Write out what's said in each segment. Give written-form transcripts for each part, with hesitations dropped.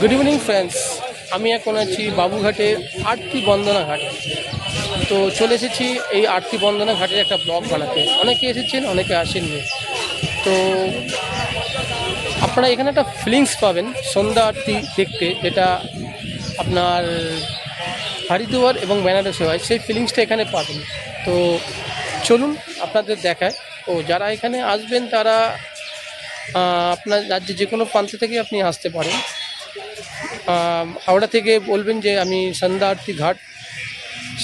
Good evening friends, আমি এখন আছি বাবুঘাটের আরতি বন্দনা ঘাটে। তো চলে এসেছি এই আরতি বন্দনা ঘাটের একটা ব্লগ বানাতে। অনেকে এসেছেন, অনেকে আসেননি। তো আপনারা এখানে একটা ফিলিংস পাবেন সন্ধ্যা আরতি দেখতে, যেটা আপনার হরিদ্বার এবং বেনারসে হয়, সেই ফিলিংসটা এখানে পাবেন। তো চলুন আপনাদের দেখায়। ও যারা এখানে আসবেন তারা আপনার রাজ্যে যে কোনো প্রান্ত থেকে আপনি আসতে পারেন। হাওড়া থেকে বলবেন যে আমি সন্ধ্যা আরতি ঘাট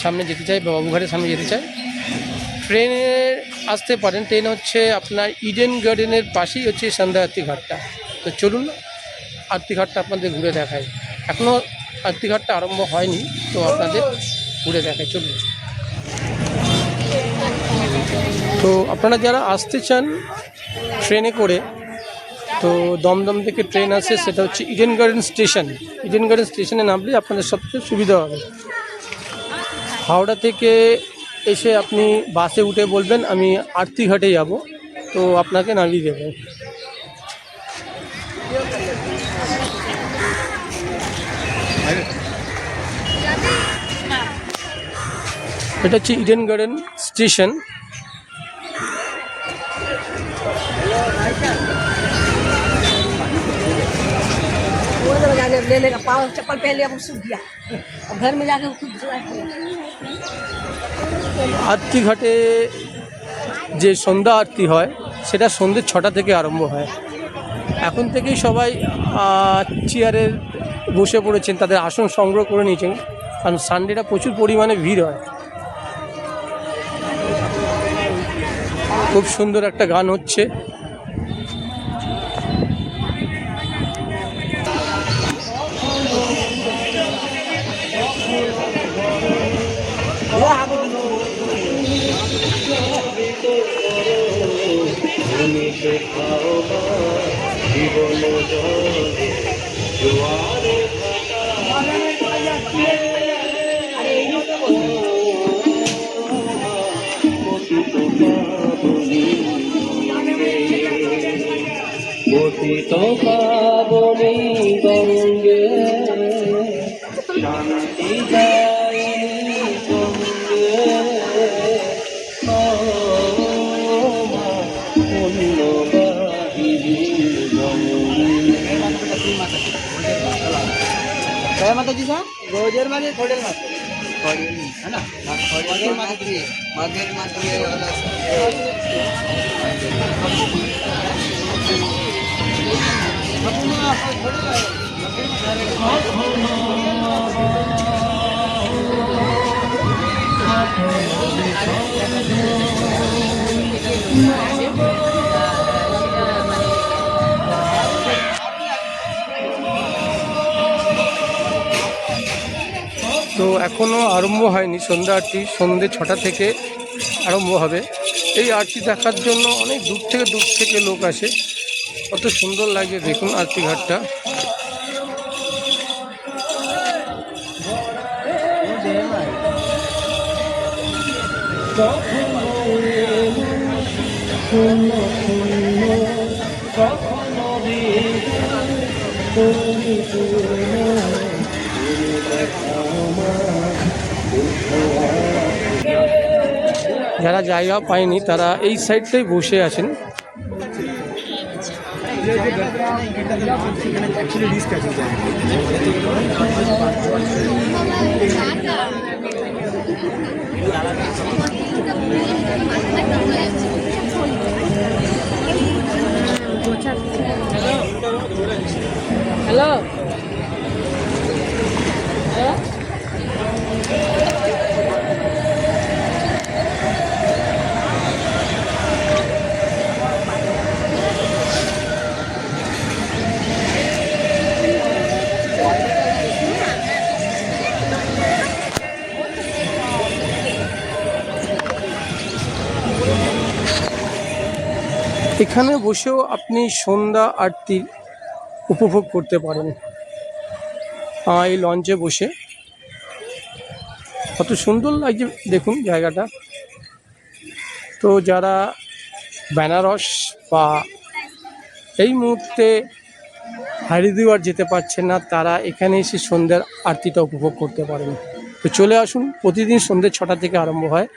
সামনে যেতে চাই বা বাবুঘাটের সামনে যেতে চাই, ট্রেনে আসতে পারেন। ট্রেন হচ্ছে আপনার ইডেন গার্ডেনের পাশেই হচ্ছে সন্ধ্যা আরতি ঘাটটা। তো চলুন আরতি ঘাটটা আপনাদের ঘুরে দেখায়। এখনও আরতি ঘাটটা আরম্ভ হয়নি, তো আপনাদের ঘুরে দেখায়, চলুন। তো আপনারা যারা আসতে চান ট্রেনে করে, তো দমদম থেকে ট্রেন আসে, সেটা হচ্ছে Eden garden station. Eden garden স্টেশনে নামলে আপনাদের সবচেয়ে সুবিধা হবে। হাওড়া থেকে এসে আপনি বাসে উঠে বলবেন আমি আরতি ঘাটে যাব, তো আপনাকে নামিয়ে দেবে। এটা হচ্ছে ইডেন গার্ডেন স্টেশন। लेने का पाँव चप्पल पहन लिया, वो सूख गया। अब घर में जाके खुद আরতি ঘাটে যে সন্ধ্যা আরতি হয় সেটা সন্ধ্যে 6টা থেকে আরম্ভ হয়। এখন থেকেই সবাই চেয়ারে বসে পড়েছেন, তাদের আসন সংগ্রহ করে নিয়েছেন, কারণ সানডেটা প্রচুর পরিমাণে ভিড় হয়। খুব সুন্দর একটা গান হচ্ছে। তো পাবনি গঙ্গে শান্তি যাই গঙ্গে जय माता जी साहब, गोजर माने खोडेल माता है ना, खोडेल माता जी मगर माता ये वाला তো এখনও আরম্ভ হয়নি সন্ধ্যা আরতি। সন্ধ্যে 6টা থেকে আরম্ভ হবে। এই আরতি দেখার জন্য অনেক দূর থেকে লোক আসে। কত সুন্দর লাগে দেখুন আরতি ঘাটটা। যারা জায়গা পায়নি তারা এই সাইডটাই বসে আছেন। हेलो এখানে বসেও আপনি সন্ধ্যা আরতি উপভোগ করতে পারেন। এই লঞ্চে বসে কত সুন্দর লাগছে দেখুন জায়গাটা। তো যারা বেনারস বা এই মুহূর্তে হরিদ্বার যেতে পারছেন না তারা এখানে এসে সন্ধ্যার আরতিটা উপভোগ করতে পারেন। তো চলে আসুন, প্রতিদিন সন্ধ্যে 6টা থেকে আরম্ভ হয়,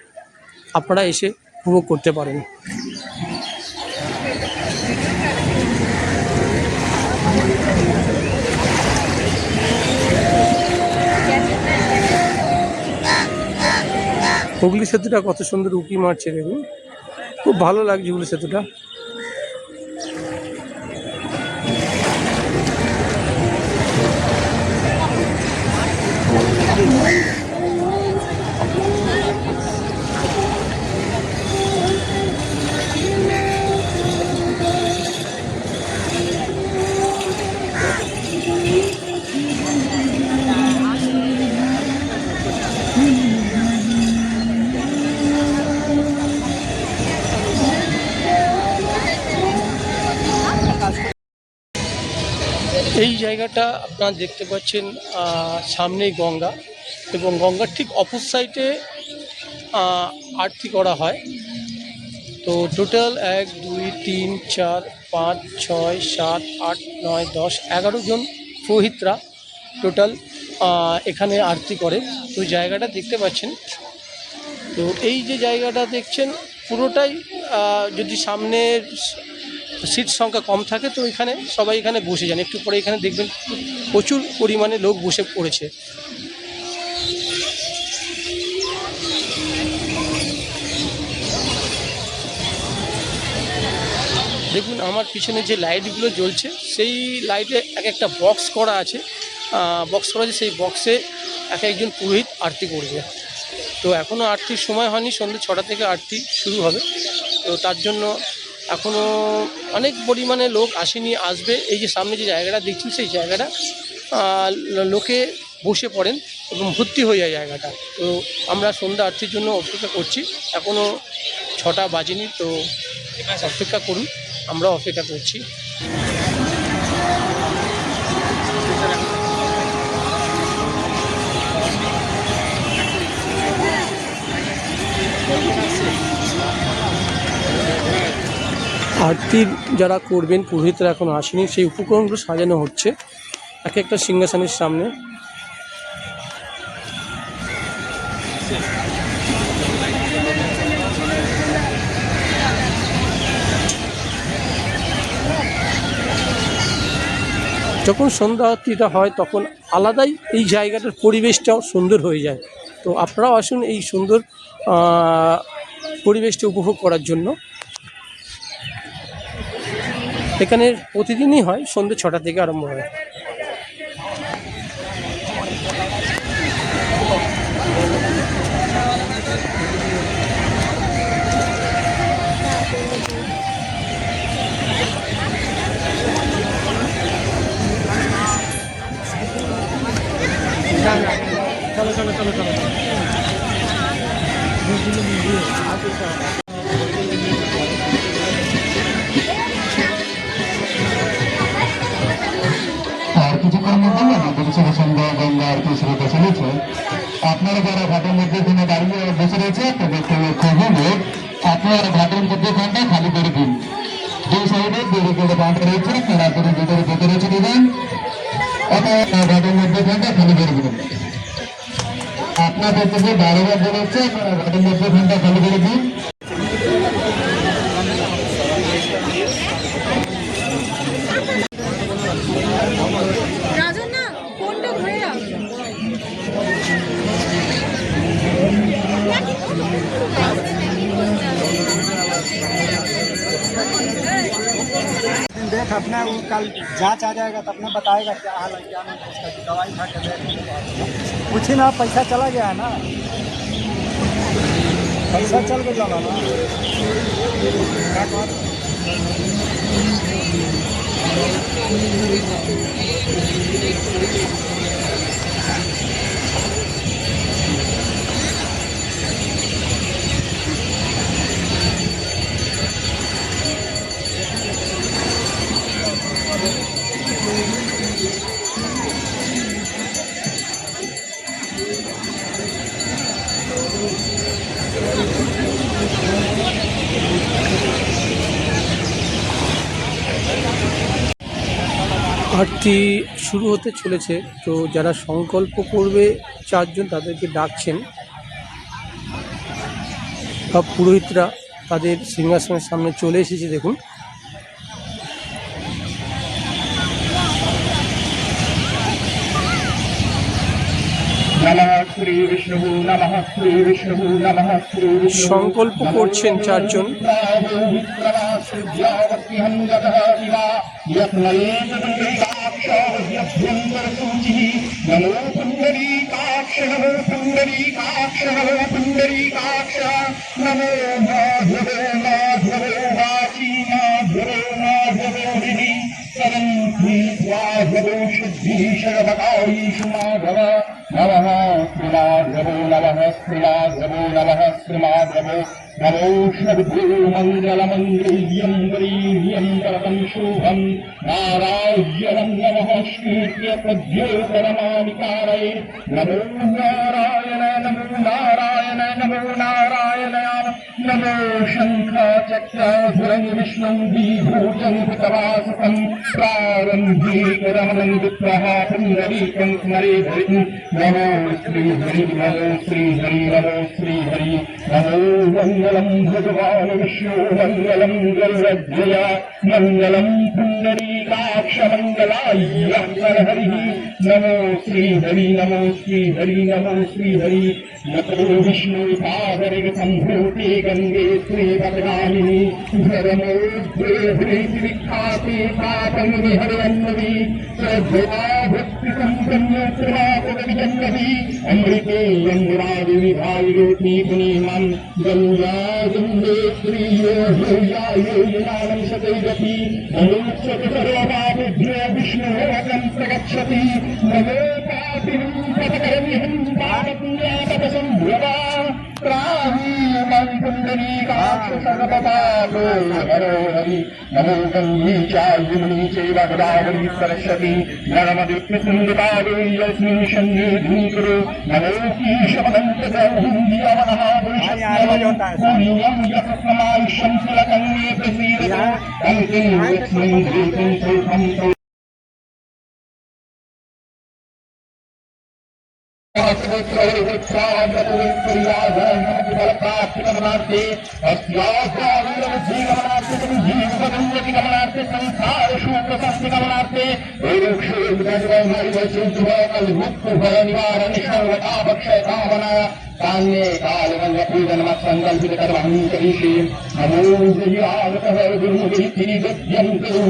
আপনারা এসে উপভোগ করতে পারেন। হুগলি সেতুটা কত সুন্দর উঁকি মারছে দেখুন, খুব ভালো লাগছে হুগলি সেতুটা। এই জায়গাটা আপনারা দেখতে পাচ্ছেন, সামনেই গঙ্গা এবং গঙ্গার ঠিক অপর সাইডে আরতি করা হয়। তো টোটাল 1 2 3 4 5 6 7 8 9 10 11 জন পুরোহিতরা টোটাল এখানে আরতি করে। তো জায়গাটা দেখতে পাচ্ছেন। তো এই যে জায়গাটা দেখছেন পুরোটাই, যদি সামনের সিট সংখ্যা কম থাকে তো এখানে সবাই এখানে বসে যান, একটু পরে এখানে দেখবেন প্রচুর পরিমাণে লোক বসে পড়েছে। দেখুন আমার পিছনে যে লাইটগুলো জ্বলছে সেই লাইটে এক একটা বক্স করা আছে, সেই বক্সে এক একজন পুরোহিত আরতি করবে। তো এখনও আরতির সময় হয়নি, সন্ধ্যে 6টা থেকে আরতি শুরু হবে। তো তার জন্য এখনও অনেক পরিমাণে লোক আসেনি, আসবে। এই যে সামনে যে জায়গাটা দেখছি সেই জায়গাটা লোকে বসে পড়েন এবং ভর্তি হয়ে যায় জায়গাটা। তো আমরা সন্ধ্যা আরতির জন্য অপেক্ষা করছি, এখনও 6টা বাজেনি। তো অপেক্ষা করুন, আমরা অপেক্ষা করছি। আরতির যারা করবেন পুরোহিতরা এখন আসেনি, সেই উপকরণগুলো সাজানো হচ্ছে এক একটা সিংহাসনের সামনে। যখন সন্ধ্যা আরতিটা হয় তখন আলাদাই এই জায়গাটার পরিবেশটাও সুন্দর হয়ে যায়। তো আপনারাও আসুন এই সুন্দর পরিবেশটা উপভোগ করার জন্য। এখানে প্রতিদিনই হয়, সন্ধ্যে 6টা থেকে আরম্ভ হয়। চলো চলো চলো চলো। আর কিছুক্ষণ মধ্যে আমাদের সঙ্গে গঙ্গা আরতি শুরু হতে চলেছে। আপনারা যারা ঘাটের মধ্যে দিনে দাঁড়িয়ে বসে রয়েছে তাদেরকে লক্ষ্য হলে আপনারা ঘাটের মধ্যে ঘন্টা খালি করে দিন। দুই সাইডে ব্যারিকেড বাঁধা রয়েছে, তারা করে ভিতরে যেতে রয়েছে দিবেন, অথবা ঘাটের মধ্যে ঘন্টা খালি করে দিবেন। আপনাদের থেকে 12 বার বলেছে, আপনারা ঘাটের মধ্যে ঘন্টা খালি করে দিন। देख अपना वो कल जांच आ जाएगा तो अपना बताएगा क्या हाल है, क्या नहीं उसका, दवाई खा के कुछ ही ना, पैसा चला गया है ना, पैसा चल के जाना ना। আরতি আরতি শুরু হতে চলেছে। তো যারা সংকল্প করবে 4 জন তাদেরকে ডাকছেন, সব পুরোহিতরা তাদের সিংহাসনের সামনে চলে এসেছে। দেখুন, नमः श्री विष्णु नमः श्री विष्णु नमः श्री विष्णु সংকল্প করছেন 4 জন। नमो पुंडरीकाक्ष नमो पुंडरीकाक्ष नमो पुंडरीकाक्ष नमो माधवो माधवो वाची माधवो माधवो हरि परं स्वाधवो शुद्धि शरभकायीषु माधव नमः श्रीमाधवो नमः श्रीमाधवो नमः श्रीमाधवो नमो श्रीभो मङ्गलमङ्गल्यं वरीर्यं परमं शुभं नारायणं नमः श्रीत्य प्रद्योतनमानिकारये नमो नारायण नमो नारायण नमो नारायण नमो शङ्खचक्रधरं विष्णुं विभूतं कृतवाससं प्रारम्भिकरमणं विग्रह पुण्डरीकं स्मरे हरिं नमो श्रीहरि नमो श्रीहरि नमो श्रीहरि नमो मङ्गलं भगवान् विष्णु मङ्गलं गरुडध्वज मङ्गलं पुण्डरीकाक्ष मङ्गलाय हरिः नमो श्रीहरि नमो श्रीहरि नमो श्रीहरि नमो विष्णुपादरे सम्भूते गङ्गे श्रीभद्रामिनि धर्मोद्धे हरिविख्याते पापं विहरन्नवि श्रद्धया भक्तिसम्पन्न कृपापदविजन्नवि अमृते यन्द्रादिविधायिरोति पुनीमं गङ्गा गङ्गे श्रीयो योयायोजनानं सदैवति मनुष्यति सर्वपापेभ्यो विष्णुरकं प्रगच्छति नमो पापिनं पदकरमिहं पापपुण्यापदसंभ्रवा प्राणीमं पुण्डरीकाक्ष सर्वपापो हरो हरि नमो गङ्गे चायुमनि चैव गोदावरी सरस्वती नर्मदे यस्मिन् सन्निधिं कुरु नमो ईशवदन्तगर्भुण्डियवनः पुण्यं यशस्मायुष्यं सुलकन्ये प्रसीदतु अन्तिं यस्मिन् धृतिं सुखं कान्ये कालपूजनमत्सङ्कल्पित कर्मं करिष्ये नमो जयावतः गुरुमुखीगद्यं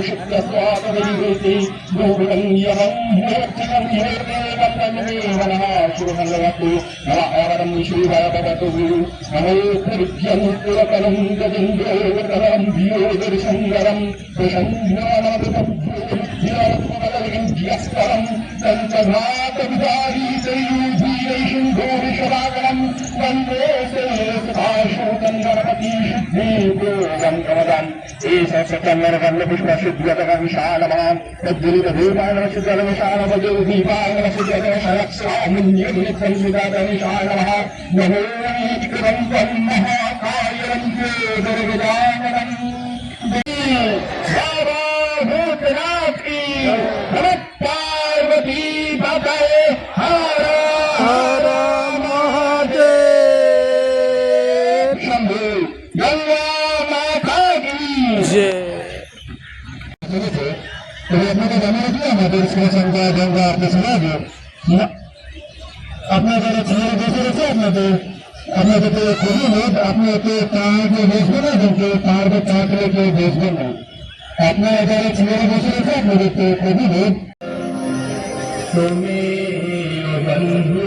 शुक्लस्वापरिवेति दूतं यमं मोक्षं हेदेवन्दमेवनः शुभभगवतु नमः श्रीभगवतु नमो कृत्यं पुरकलं गजेन्द्रोवतरं धियोदर्शङ्गरं प्रसन्नामृतभूतिरं पञ्चघातविदारीतैर्धीरैषं घोरिशरागणं वन्दे सुभाषोतं गणपति शुद्धीपूर्वं कमदम् एष सचन्दनवर्णपुष्पशुद्धतः विशालमान् तद्दुरितभूमानवशुद्धविशालभजो दीपाङ्गनशुद्धशरक्षामुन्यनित्यं सुजातविशालमः नमो कृतं त्वं महाकायं ज्योतिर्गजाननम् भूतनाथ की नमः पार्वती पतये हर हर महादेव शंभु गंगा माता की जय। আপনাকে জানিয়ে দিই আমাদের শ্রীসংখ্যা গঙ্গা আপনি শোনাবে আপনার যারা ছেলে বসে রয়েছে আপনাদেরকে খুবই নোট আপনি এতে পাহাড়ে বসবেন না কিন্তু পাহাড়ে পাহাড়ে কেউ বসবেন না আপনার যারা ছেলে বসে রয়েছে আপনাদেরকে খুবই নোট তুমি বন্ধু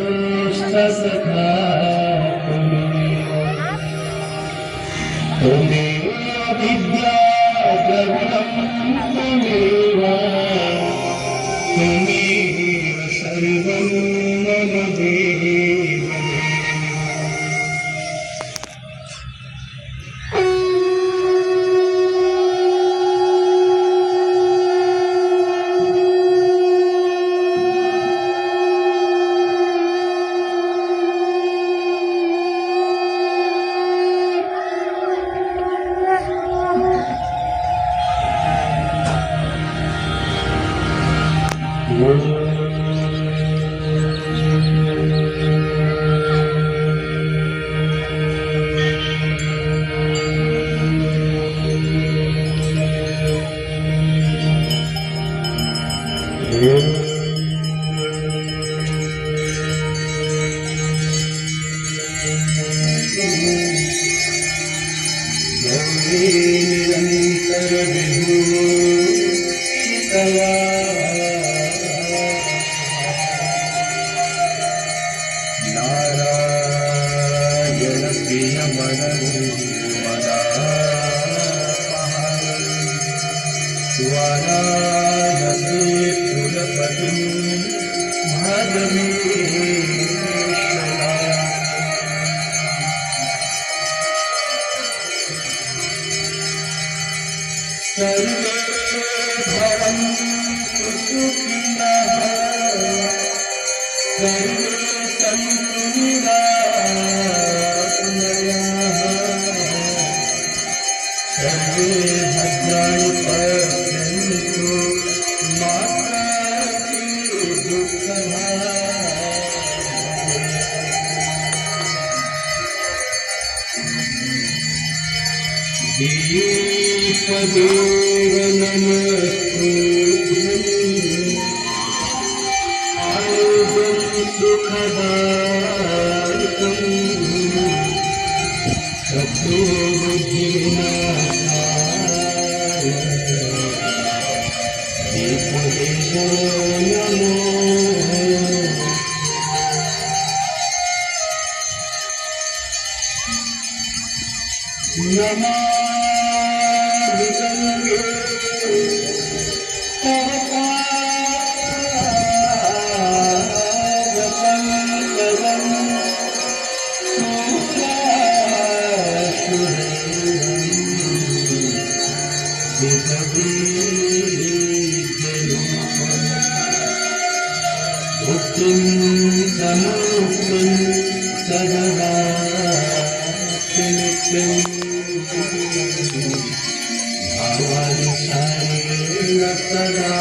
সখা তুমি বিদ্যা দ্রবিণম তুমেব তুমি সর্বম মম দেহি गौरी निरंतर विभूषितया नारायण प्रिय वाराणसी कुलपति भागमेश्वरा सर्वे भवन्तु सुखिनः सर्वे सन्तु निरामयाः सर्वे भद्राणि पश्यन्तु मा कश्चित् दुःखभाग् देवदेव नमस्तुभ्यं आयुधं सुखदायकं शत्रुबुद्धिविनाशाय देवदेवाय नमो नमामि गंगे तव पादपङ्कजं भुक्तिं समुक्तिं सदा नित्यं भवानि सारेण सदा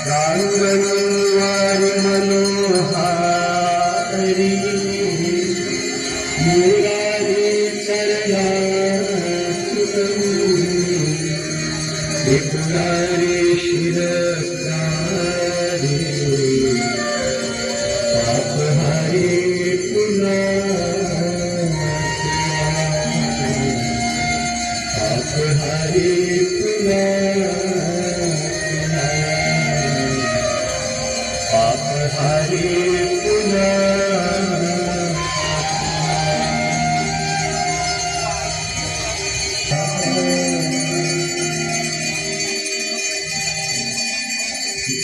गाङ्गवारि मनोहारि मुरारी चरणाच्युतं विपुलारि शिरस्तारि पापहारि पापहारि पापहारि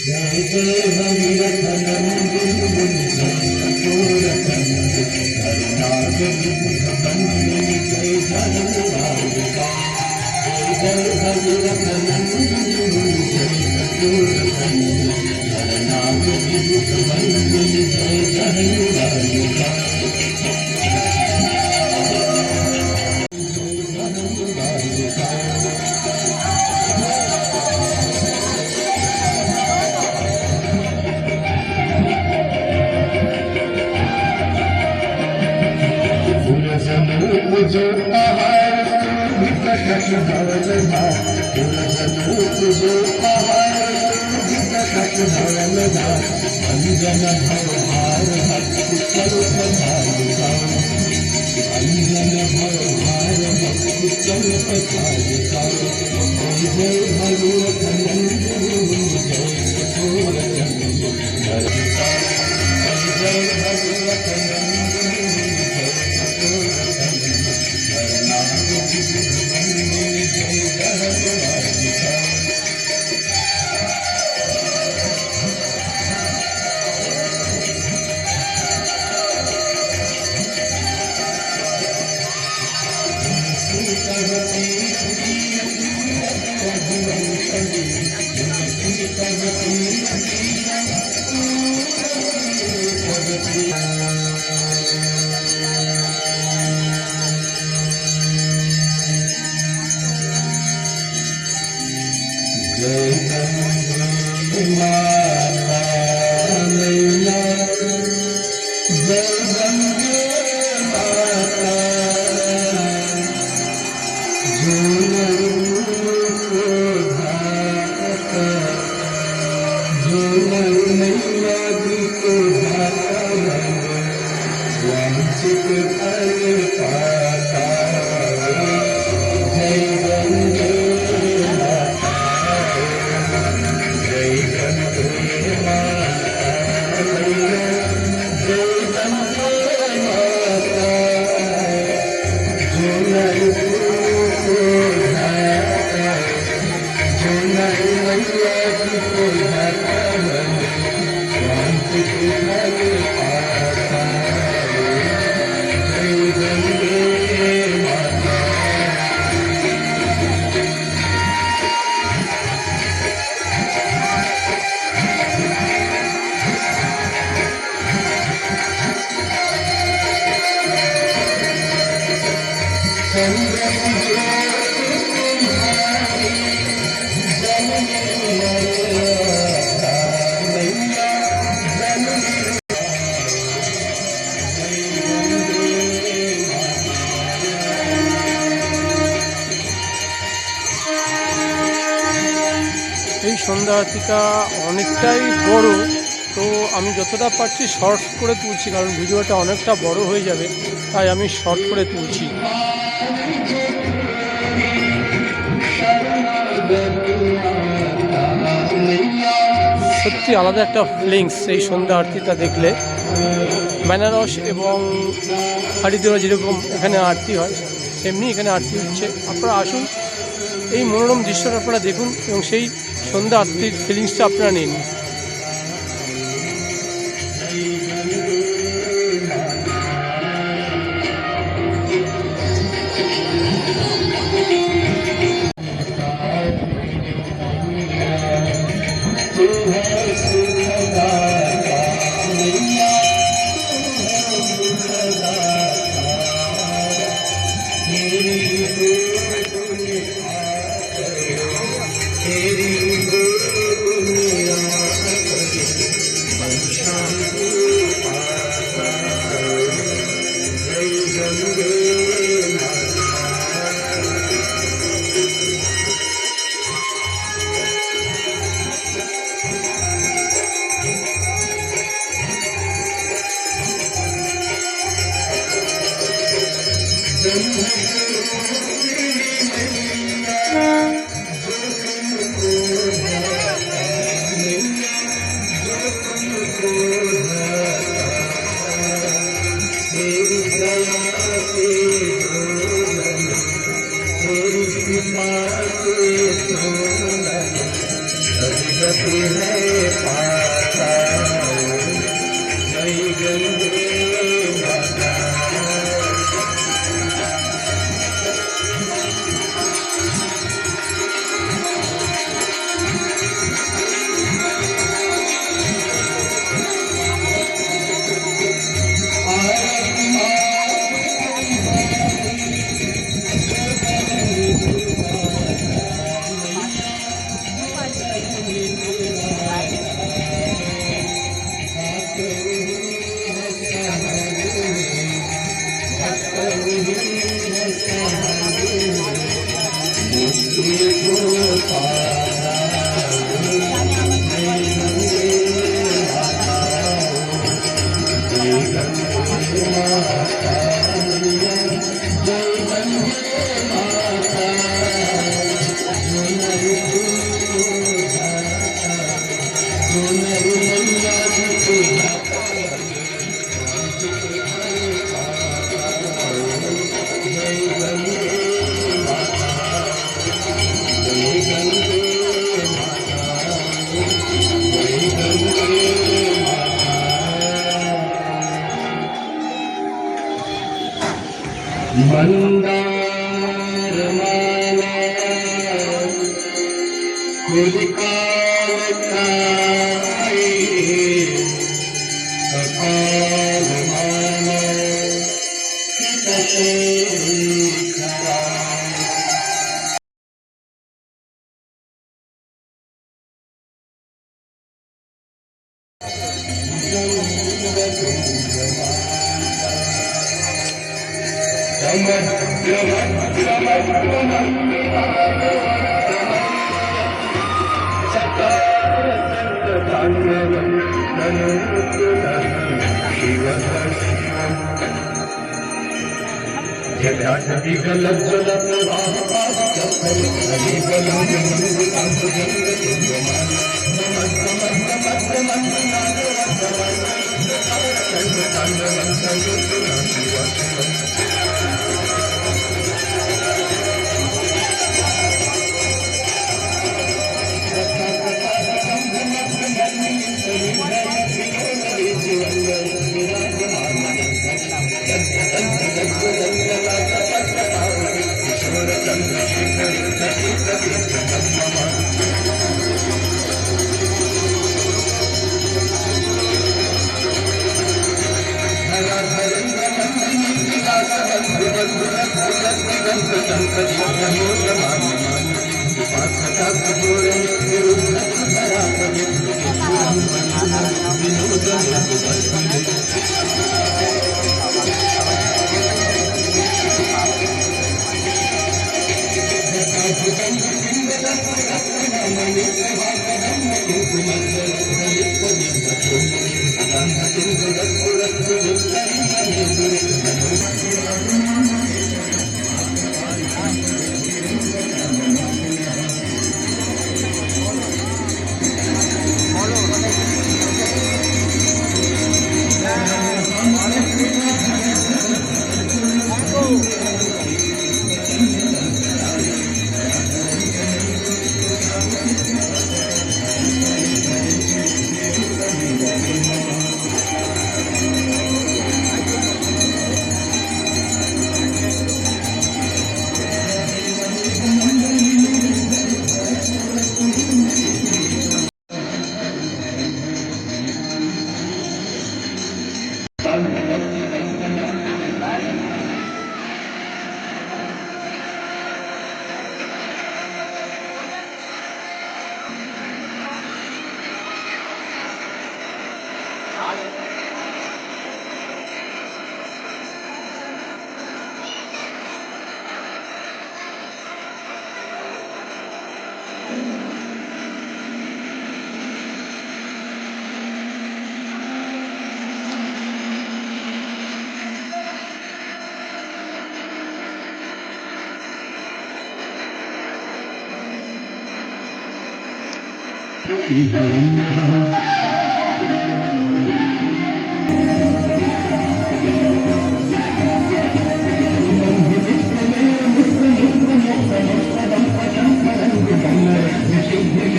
जय जय भगीरथ नंदिनी जय कपूरथ हरिनाथ बंदिनी जय धर्मराधिका जय भगीरथ नंदिनी जय कपूरथ हरिनाथ बंदिनी जय धर्मराधिका जो पहाड़ विकट धवल भार जो पहाड़ विकट धवल भार अंजन भवहार भक्ति कल्प धारिका अंजन भवहार भक्ति कल्प धारिका जय भगवत नंदिनी जय कपूर नंदिनी जय भगवत नंदिनी जय कपूर এই সন্ধ্যা আরতিটা অনেকটাই বড়, তো আমি যতটা পারছি শর্ট করে তুলছি, কারণ ভিডিওটা অনেকটা বড় হয়ে যাবে, তাই আমি শর্ট করে তুলছি। সত্যি আলাদা একটা ফিলিংস এই সন্ধ্যা আরতিটা দেখলে। বেনারস এবং হরিদ্বার যেরকম এখানে আরতি হয়, তেমনি এখানে আরতি হচ্ছে। আপনারা আসুন, এই মনোরম দৃশ্যটা আপনারা দেখুন এবং সেই সন্ধ্যা আরতির ফিলিংসটা আপনারা নিন। मंदार माला खुद काल खाए अकाल माला कितने खराए।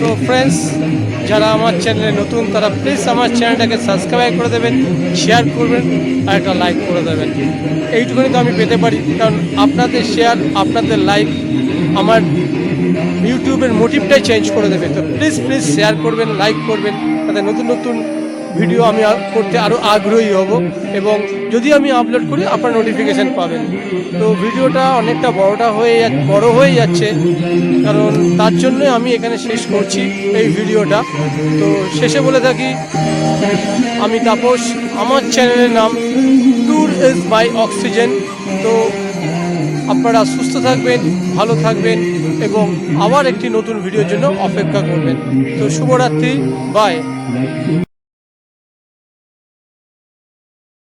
তো ফ্রেন্ডস, যারা আমার চ্যানেলে নতুন তারা প্লিজ আমার চ্যানেলটাকে সাবস্ক্রাইব করে দেবেন, শেয়ার করবেন আর একটা লাইক করে দেবেন। এইটুকুনি তো আমি পেতে পারি, কারণ আপনাদের শেয়ার, আপনাদের লাইক আমার ইউটিউবের মোটিভটাই চেঞ্জ করে দেবে। তো প্লিজ প্লিজ শেয়ার করবেন, লাইক করবেন, তাতে নতুন নতুন ভিডিও আমি করতে আরও আগ্রহী হব, এবং যদি আমি আপলোড করি আপনার নোটিফিকেশান পাবেন। তো ভিডিওটা অনেকটা বড় হয়ে যাচ্ছে, কারণ তার জন্যই আমি এখানে শেষ করছি এই ভিডিওটা। তো শেষে বলে থাকি, আমি তাপস, আমার চ্যানেলের নাম ট্যুর ইজ বাই অক্সিজেন। তো আপনারা সুস্থ থাকবেন, ভালো থাকবেন, এবং আবার একটি নতুন ভিডিওর জন্য অপেক্ষা করবেন। তো শুভরাত্রি, বাই।